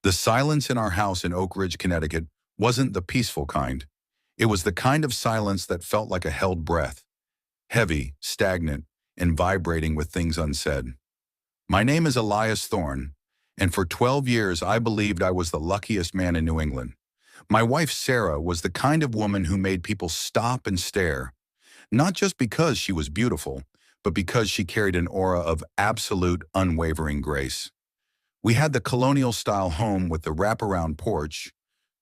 The silence in our house in Oak Ridge, Connecticut, wasn't the peaceful kind. It was the kind of silence that felt like a held breath, heavy, stagnant, and vibrating with things unsaid. My name is Elias Thorne, and for 12 years I believed I was the luckiest man in New England. My wife Sarah was the kind of woman who made people stop and stare, not just because she was beautiful, but because she carried an aura of absolute, unwavering grace. We had the colonial-style home with the wraparound porch,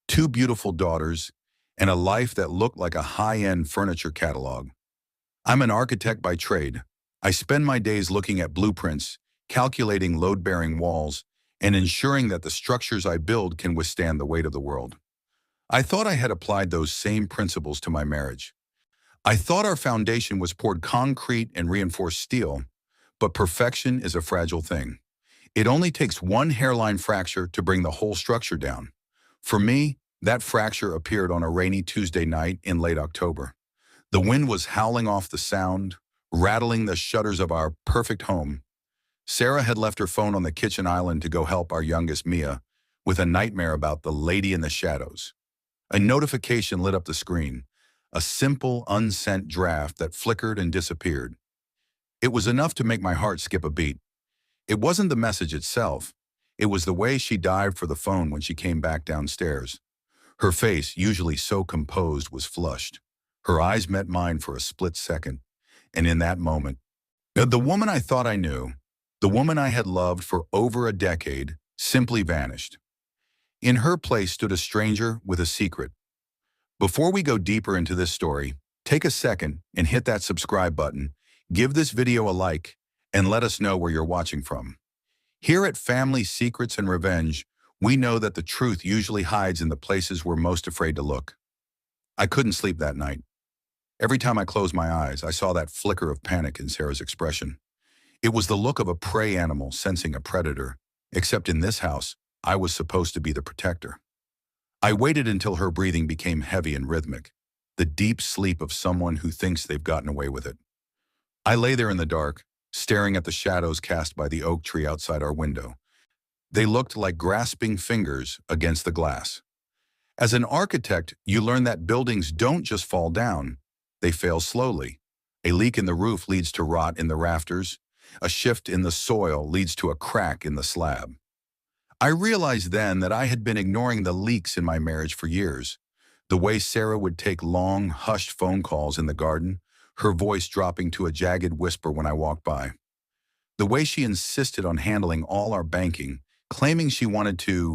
two beautiful daughters, and a life that looked like a high-end furniture catalog. I'm an architect by trade. I spend my days looking at blueprints, calculating load-bearing walls, and ensuring that the structures I build can withstand the weight of the world. I thought I had applied those same principles to my marriage. I thought our foundation was poured concrete and reinforced steel, but perfection is a fragile thing. It only takes one hairline fracture to bring the whole structure down. For me, that fracture appeared on a rainy Tuesday night in late October. The wind was howling off the sound, rattling the shutters of our perfect home. Sarah had left her phone on the kitchen island to go help our youngest Mia with a nightmare about the lady in the shadows. A notification lit up the screen, a simple, unsent draft that flickered and disappeared. It was enough to make my heart skip a beat. It wasn't the message itself. It was the way she dived for the phone when she came back downstairs. Her face, usually so composed, was flushed. Her eyes met mine for a split second, and in that moment, the woman I thought I knew, the woman I had loved for over a decade, simply vanished. In her place stood a stranger with a secret. Before we go deeper into this story, take a second and hit that subscribe button, give this video a like, and let us know where you're watching from. Here at Family Secrets and Revenge, we know that the truth usually hides in the places we're most afraid to look. I couldn't sleep that night. Every time I closed my eyes, I saw that flicker of panic in Sarah's expression. It was the look of a prey animal sensing a predator, except in this house, I was supposed to be the protector. I waited until her breathing became heavy and rhythmic, the deep sleep of someone who thinks they've gotten away with it. I lay there in the dark, staring at the shadows cast by the oak tree outside our window. They looked like grasping fingers against the glass. As an architect, you learn that buildings don't just fall down, they fail slowly. A leak in the roof leads to rot in the rafters. A shift in the soil leads to a crack in the slab. I realized then that I had been ignoring the leaks in my marriage for years. The way Sarah would take long, hushed phone calls in the garden, her voice dropping to a jagged whisper when I walked by. The way she insisted on handling all our banking, claiming she wanted to